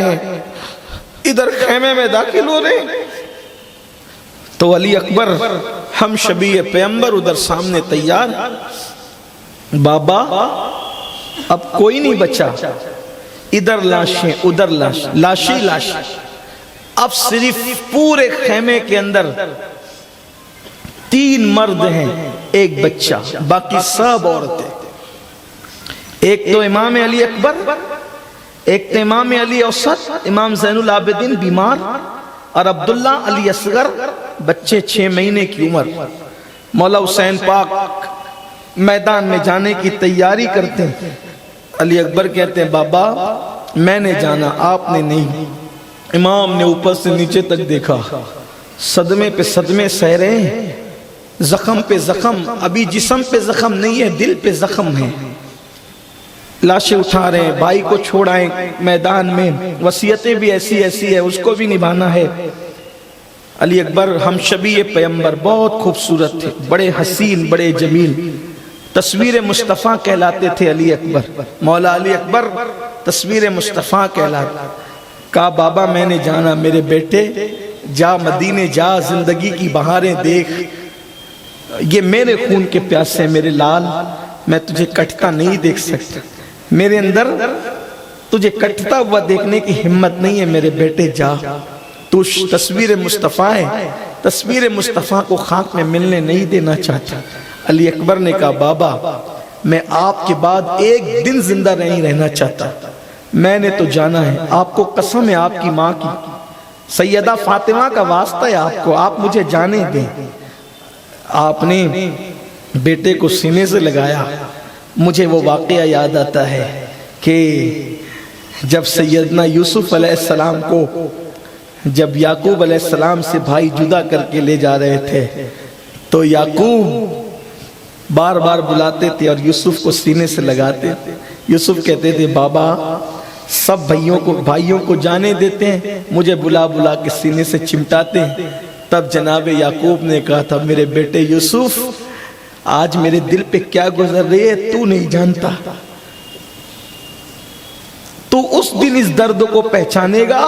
रहे हैं, इधर खेमे में दाखिल हो रहे हैं। तो अली अकबर हम शबीह पैगंबर उधर सामने तैयार। बाबा अब कोई नहीं बचा, इधर लाशें उधर लाश, लाशी लाश। अब सिर्फ पूरे खेमे के अंदर 3 मर्द हैं, एक बच्चा, बाकी सब औरतें। एक तो इमाम अली अकबर, एक तो इमाम अली औसत, इमाम ज़ैनुल आबिदीन बीमार, और अब्दुल्ला अली असगर बच्चे 6 महीने की उम्र। मौला हुसैन पाक मैदान में जाने की तैयारी करते हैं। अली अकबर कहते हैं बाबा मैंने जाना, आपने नहीं। इमाम ने ऊपर से नीचे तक देखा, सदमे पे सदमे सह रहे हैं, जख्म पे जख्म। अभी जिस्म पे जख्म नहीं है, दिल पे जख्म है। लाशें उठा रहे हैं, भाई को छोड़ाएं मैदान में, वसीयतें भी ऐसी ऐसी है, उसको भी निभाना है। अली अकबर हम शबीह पैगंबर बहुत खूबसूरत थे, बड़े हसीन, बड़े जमील, तस्वीर मुस्तफ़ा कहलाते थे अली अकबर। मौला अली अकबर तस्वीर मुस्तफ़ा कहलाते। कहा बाबा मैंने जाना, मेरे बेटे जा मदीने जा, जिंदगी की बहारें देख, ये मेरे खून के प्यासे मेरे लाल, मैं तुझे कटता नहीं देख सकता, मेरे अंदर तुझे कटता हुआ देखने की हिम्मत नहीं है, मेरे बेटे जा, तू तस्वीर मुस्तफ़ा है, तस्वीर मुस्तफ़ा को खाक में मिलने नहीं देना चाहता। अली अकबर ने कहा बाबा मैं आपके बाद एक दिन जिंदा नहीं रहना चाहता, मैंने तो जाना है, आपको कसम है आपकी माँ की, सैयदा फातिमा का वास्ता है आपको, आप मुझे जाने दें। आपने बेटे को सीने से लगाया। मुझे वो वाक़या याद आता है कि जब सैयदना यूसुफ अलैहिस्सलाम को जब याकूब अलैहिस्सलाम से भाई जुदा करके ले जा रहे थे, तो याकूब बार बार बुलाते थे और यूसुफ को सीने से लगाते थे। यूसुफ कहते थे बाबा सब भाइयों को जाने देते हैं, मुझे बुला बुला के सीने से चिमटाते हैं। तब जनाब याकूब ने कहा था मेरे बेटे यूसुफ आज मेरे दिल पे क्या गुजर रही है तू नहीं जानता, तू उस दिन इस दर्द को पहचानेगा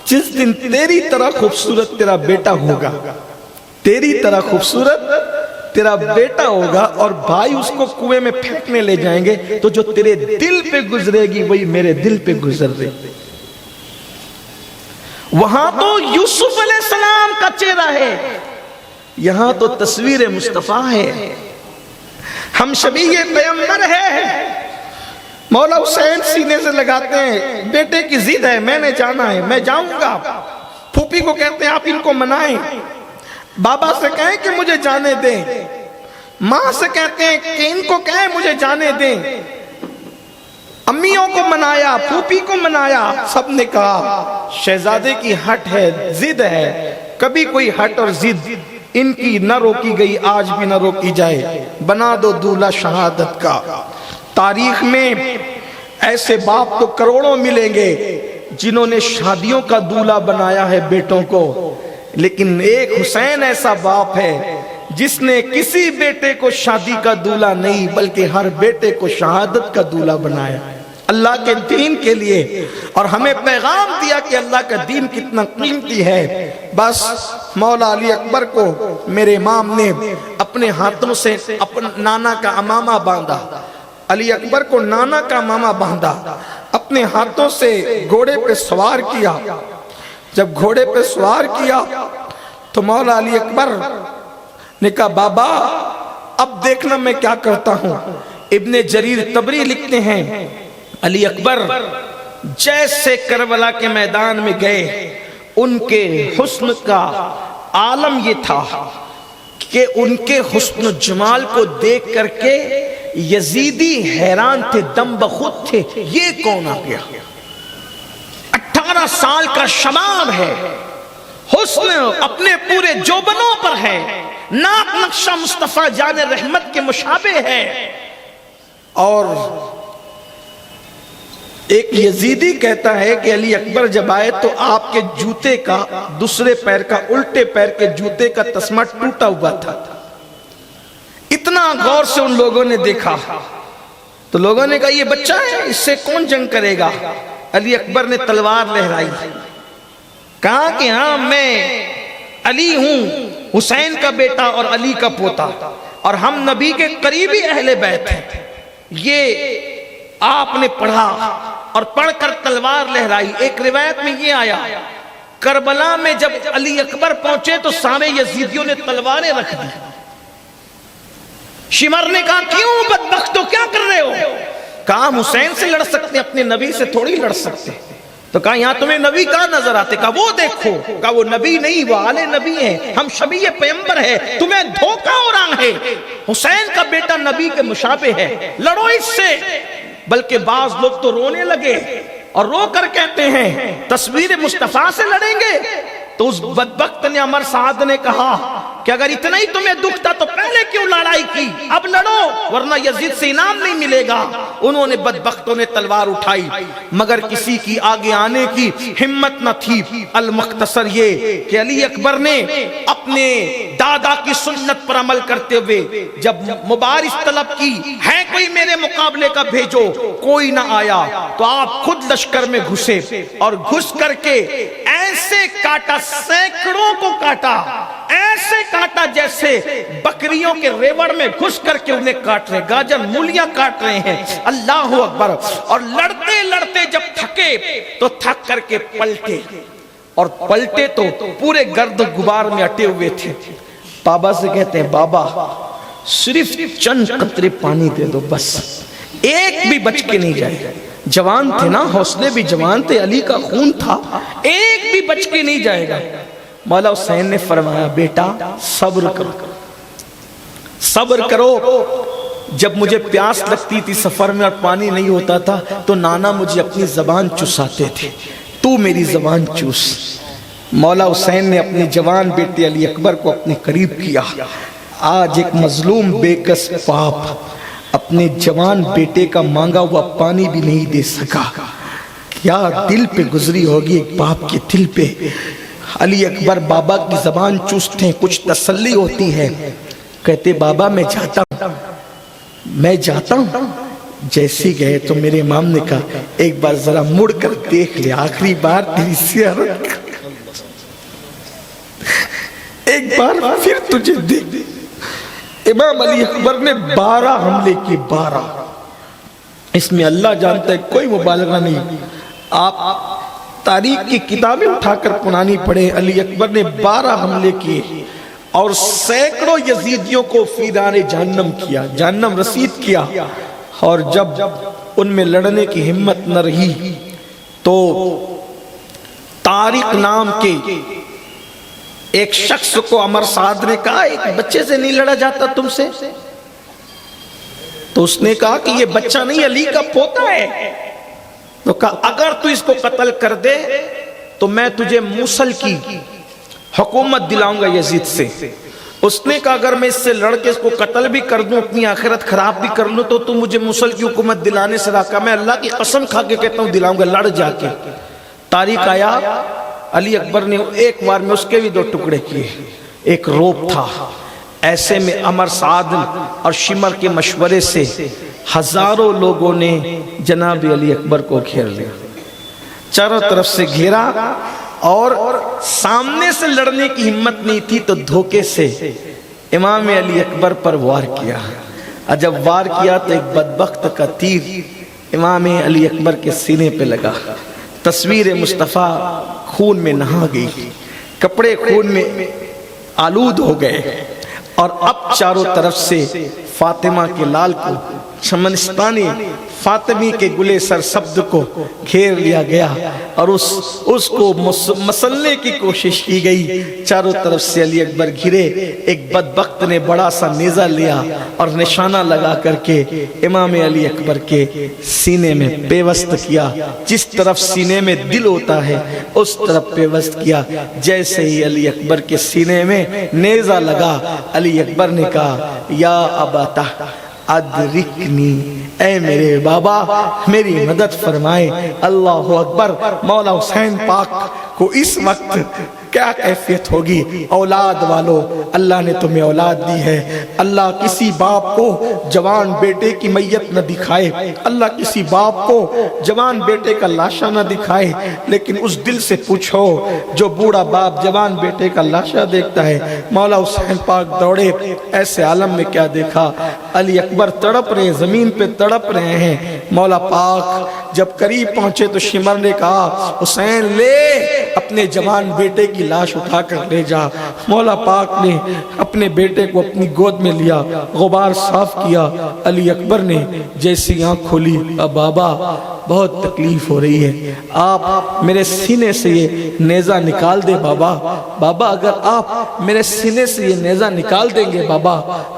जिस दिन तेरी तरह खूबसूरत तेरा बेटा होगा, तेरी तरह खूबसूरत तेरा बेटा होगा और भाई उसको कुएं में फेंकने ले जाएंगे, तो जो तेरे दिल पे गुजरेगी वही मेरे दिल पे गुजर रही। वहां तो यूसुफ अलैहिस्सलाम का चेहरा है, यहां तो तस्वीर मुस्तफा है, हम शबीह पैगंबर है। मौला हुसैन सीने से लगाते हैं, बेटे की जिद है, मैंने जाना है, मैं जाऊंगा। फूफी को कहते हैं आप इनको मनाएं, बाबा से कहें कि मुझे जाने दें, माँ से कहते हैं कि इनको कहें मुझे जाने दें। अम्मियों को मनाया, फूफी को मनाया, सबने कहा शहजादे की हट है, जिद है, कभी कोई हट और जिद इनकी न रोकी गई, आज भी न रोकी जाए। बना दो दूल्हा शहादत का। तारीख में ऐसे बाप तो करोड़ों मिलेंगे जिन्होंने शादियों का दूल्हा बनाया है बेटों को, लेकिन एक हुसैन ऐसा बाप है जिसने किसी बेटे को शादी का दूल्हा नहीं बल्कि हर बेटे को शहादत का दूल्हा बनाया अल्लाह के दीन के लिए, और हमें पैगाम दिया कि अल्लाह का दीन कितना कीमती है। बस मौला अली अकबर को मेरे इमाम ने अपने हाथों से अपने नाना का अमामा बांधा, अली अकबर को नाना का अमामा बांधा, अपने हाथों से घोड़े पे सवार किया। जब घोड़े पे सवार किया तो मौला अली अकबर ने कहा बाबा अब देखना मैं क्या करता हूं। इब्ने जरीर तबरी लिखते हैं अली अकबर जैसे करबला के मैदान में गए, उनके हुस्न का आलम ये था कि उनके हुस्न जमाल को देख करके यजीदी हैरान थे, दम बखुद थे, ये कौन आ गया। 18 साल का शबाब है, हुस्न अपने पूरे जोबनों पर है, नाक नक्शा मुस्तफा जाने रहमत के मुशाबे है। और एक यजीदी कहता है कि अली अकबर जब आए तो आपके जूते का, दूसरे पैर का, उल्टे पैर के जूते का तस्मा टूटा हुआ था। इतना गौर से उन लोगों ने देखा तो लोगों ने कहा ये बच्चा है, इससे कौन जंग करेगा। علی اکبر نے تلوار لہرائی، کہا کہ ہاں میں علی ہوں، حسین کا بیٹا اور علی کا پوتا، اور ہم نبی کے قریبی اہل بیت ہیں۔ یہ آپ نے پڑھا اور پڑھ کر تلوار لہرائی۔ ایک روایت میں یہ آیا، کربلا میں جب علی اکبر پہنچے تو سارے یزیدیوں نے تلواریں رکھ دی۔ شمر نے کہا کیوں بدبختو کیا کر رہے ہو؟ کہا ہم حسین سے لڑ سکتے، اپنے نبی سے تھوڑی لڑ سکتے۔ تو کہا یہاں تمہیں نبی کہاں نظر آتے؟ کہا وہ دیکھو۔ کہا وہ نبی نہیں، وہ آل نبی ہیں، ہم شبیہ پیغمبر ہے، تمہیں دھوکہ ہو رہا ہے، حسین کا بیٹا نبی کے مشابہ ہے، لڑو اس سے۔ بلکہ بعض لوگ تو رونے لگے اور رو کر کہتے ہیں تصویر مصطفیٰ سے لڑیں گے؟ تو اس بدبخت نے عمر سعد نے کہا کہ اگر اتنا ہی تمہیں دکھ تھا تو پہلے کیوں لڑائی کی؟ اب لڑو ورنہ یزید سے انعام نہیں ملے گا۔ انہوں نے بدبختوں نے تلوار اٹھائی، مگر کسی کی آگے آنے کی ہمت نہ تھی۔ المختصر یہ کہ علی اکبر نے اپنے دادا کی سنت پر عمل کرتے ہوئے جب مبارز طلب کی ہے کوئی میرے مقابلے کا بھیجو، کوئی نہ آیا، تو آپ خود لشکر میں گھسے اور گھس کر کے ایسے کاٹا، سینکڑوں کو کاٹا، ایسے کاٹا جیسے بکریوں کے ریوڑ میں گھس کر کے انہیں کاٹ رہے، گاجر مولیاں کاٹ رہے ہیں۔ اللہ اکبر۔ اور لڑتے لڑتے جب تھکے تو تھک کر کے پلٹے، اور پلٹے تو پورے گرد غبار میں اٹے ہوئے تھے۔ بابا سے کہتے ہیں بابا صرف چند قطرے پانی دے دو، بس ایک بھی بچ کے نہیں جائے۔ جوان تھے نا، حوصلے بھی جوان تھے، علی کا خون تھا، ایک بھی بچ کے نہیں جائے گا۔ مولا حسین نے فرمایا بیٹا صبر کرو، صبر کرو۔ جب مجھے پیاس لگتی تھی سفر میں اور پانی نہیں ہوتا تھا تو نانا مجھے اپنی زبان چساتے تھے، تو میری زبان چوس۔ مولا حسین نے اپنے جوان بیٹے علی اکبر کو اپنے قریب کیا۔ آج ایک مظلوم بے کس باپ اپنے جوان بیٹے کا مانگا ہوا پانی بھی نہیں دے سکا، کیا دل پہ گزری ہوگی ایک باپ کے دل پہ۔ علی اکبر بابا کی زبان چوستے ہیں، کچھ تسلی ہوتی ہے، کہتے بابا میں جاتا ہوں، میں جاتا ہوں۔ جیسی گئے تو میرے امام نے کہا ایک بار ذرا مڑ کر دیکھ لے، آخری بار تیری زیارت، ایک بار پھر تجھے دیکھ۔ امام علی اکبر نے 12 حملے کی، 12۔ اس میں اللہ جانتا ہے کوئی مبالغہ نہیں، آپ تاریخ کی کتابیں اٹھا کر پرانی پڑھیں۔ علی اکبر نے 12 حملے کیے اور سینکڑوں یزیدیوں کو فیران جہنم کیا، جہنم رسید کیا۔ اور جب ان میں لڑنے کی ہمت نہ رہی تو طارق نام کے ایک شخص کو عمر سعد نے کہا ایک بچے سے نہیں لڑا جاتا تم سے؟ تو اس نے کہا کہ یہ بچہ نہیں علی کا پوتا ہے۔ تو کہا اگر تو اس کو قتل کر دے تو میں تجھے موصل کی حکومت دلاؤں گا یزید سے۔ اس نے کہا اگر میں اس سے لڑ کے اس کو قتل بھی کر دوں، اپنی آخرت خراب بھی کر لوں، تو تم مجھے موصل کی حکومت دلانے سے روکا؟ میں اللہ کی قسم کھا کے کہتا ہوں دلاؤں گا، لڑ جا کے۔ طارق آیا، علی اکبر نے ایک بار میں اس کے بھی 2 ٹکڑے کیے۔ ایک روپ تھا، ایسے میں عمر سعد اور شمر کے مشورے سے ہزاروں لوگوں نے جناب علی اکبر کو گھیر لیا، چاروں طرف سے گھیرا، اور سامنے سے لڑنے کی ہمت نہیں تھی تو دھوکے سے امام علی اکبر پر وار کیا۔ اور جب وار کیا تو ایک بدبخت کا تیر امام علی اکبر کے سینے پہ لگا، تصویر مصطفیٰ خون میں نہا گئی، کپڑے خون میں آلود ہو گئے، اور اب چاروں طرف سے فاطمہ کے لال کو، چمنستانی فاطمی کے گلے سرسبز کو گھیر لیا گیا، اور اس کو مسلنے کی کوشش کی گئی۔ چاروں طرف سے علی اکبر گھرے، ایک بدبخت نے بڑا سا نیزہ لیا اور نشانہ لگا کر کے امام علی اکبر کے سینے میں پیوست کیا۔ جس طرف سینے میں دل ہوتا ہے اس طرف پیوست کیا۔ جیسے ہی علی اکبر کے سینے میں نیزہ لگا، علی اکبر نے کہا یا اباتا ادرکنی، اے میرے بابا میری مدد فرمائے۔ اللہ اکبر۔ مولا حسین پاک को इस वक्त क्या कैफियत होगी। औलाद वालों, अल्लाह ने तुम्हें औलाद दी है, अल्लाह किसी बाप को जवान बेटे की मैयत न दिखाए, अल्लाह किसी बाप को जवान बेटे का लाशा न दिखाए, लेकिन उस दिल से पूछो जो बूढ़ा बाप जवान बेटे का लाशा देखता है। मौला हुसैन पाक दौड़े, ऐसे आलम में क्या देखा, अली अकबर तड़प रहे, जमीन पे तड़प रहे हैं। मौला पाक जब करीब पहुंचे तो शिमर ने कहा, हुसैन ले अपने जवान बेटे की लाश उठाकर ले जा। मौला पाक ने अपने बेटे को अपनी गोद में लिया, गुबार साफ किया। अली अकबर ने जैसी आंख खोली, अब बाबा बहुत तकलीफ हो रही है, आप मेरे सीने से ये नेज़ा निकाल दे बाबा। बाबा अगर आप मेरे सीने से ये नेज़ा निकाल देंगे बाबा,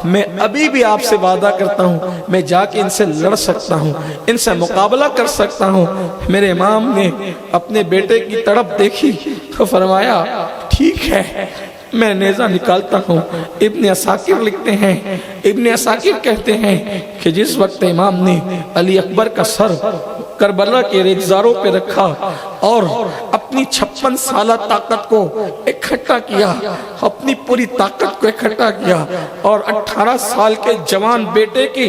मैं अभी भी आपसे वादा करता हूँ मैं जाके इनसे लड़ सकता हूँ, इनसे मुकाबला कर सकता हूँ। मेरे इमाम ने अपने बेटे की तड़प देखी तो फरमाया ठीक है, मैं नेज़ा निकालता हूँ। इब्न असाकिर लिखते हैं, इब्न असाकिर कहते हैं कि जिस वक्त इमाम ने अली अकबर का सर करबला के रेगिज़ारों पे रखा और अपनी 56 साल ताकत को इकट्ठा किया, अपनी पूरी ताकत को इकट्ठा किया और 18 साल के जवान बेटे के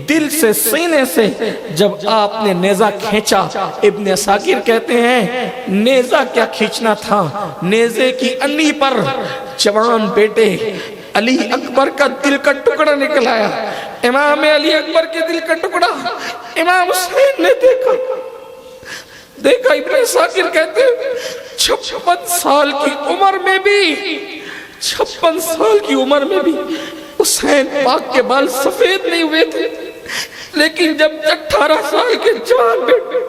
दिल से, सीने से जब आपने नेज़ा खींचा, इब्न असाकिर कहते हैं नेज़ा क्या खींचना था, नेज़े की अन्नी पर जवान बेटे अली अकबर का दिल का टुकड़ा निकल आया। इमाम अली अकबर के दिल का टुकड़ा इमाम हुसैन ने देखा। इब्न साकिर कहते हैं 56 साल की उम्र में भी, 56 साल की उम्र में भी हुसैन पाक के बाल सफेद नहीं हुए थे, लेकिन जब 18 साल के जवान बेटे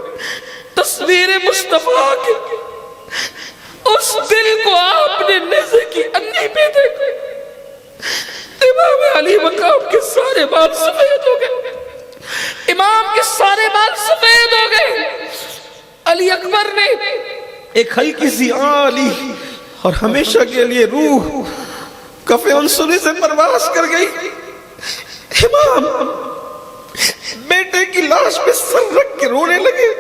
तस्वीर मुस्तफा के उस दिल को आपने नेज़े की अन्नी पे देखा, इमाम अली मकाम के सारे बाल सफेद हो गए, इमाम के सारे बाल सफेद हो गए। अली अकबर ने एक हल्की सी आली और हमेशा के लिए रूह कफे उनसुली से परवास कर गई। इमाम बेटे की लाश पे सर रख के रोने लगे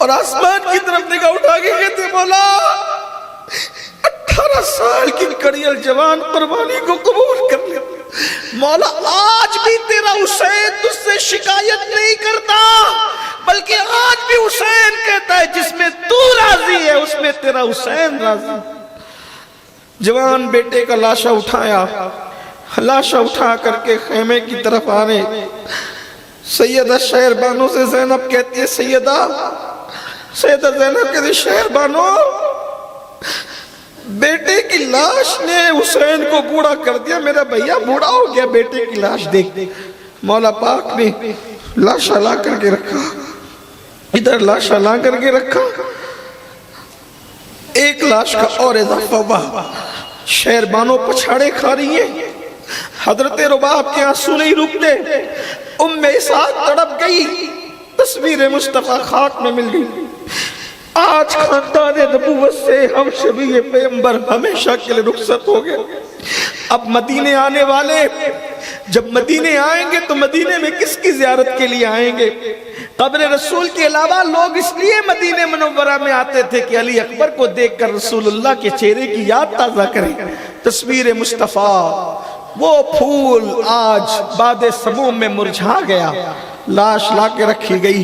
और आसमान की तरफ निगाह उठा के कहते मौला 18 साल की कड़ियल जवान कुर्बानी को कबूल कर ले। मौला आज भी तेरा हुसैन तुझसे शिकायत नहीं करता, बल्कि आज भी हुसैन कहता है जिसमें तू राजी है उसमें तेरा हुसैन राजी। जवान बेटे का लाशा उठाया, लाशा उठा करके खेमे की तरफ आ रहे। सैयदा शहर बानो से ज़ैनब कहती है सैयदा ज़ैनब कहती शहर बानो बेटे की लाश ने हुसैन को बूढ़ा कर दिया, मेरा भैया बूढ़ा हो गया, बेटे की लाश देख। मौला पाक ने लाशा ला करके रखा, इधर लाशा ला करके रखा, एक लाश का और इजाफा हुआ। शहर बानो पछाड़े खा रही है, हजरत रुबाब के आंसू नहीं रुकते, उम्मे इसाक तड़प गई, तस्वीर मुस्तफा खाक में मिल गई। आज खानदान नबूवत से हम शबीए पैगंबर हमेशा के लिए रुखसत हो गए। अब मदीने आने वाले जब मदीने आएंगे तो मदीने में किसकी ज़ियारत के लिए आएंगे? कब्र रसूल के अलावा लोग इसलिए मदीने मुनव्वरा में आते थे कि अली अकबर को देखकर रसूलुल्लाह के चेहरे की याद ताज़ा करें। तस्वीर मुस्तफ़ा वो फूल आज बादे समूम में मुरझा गया, लाश ला के रखी गई।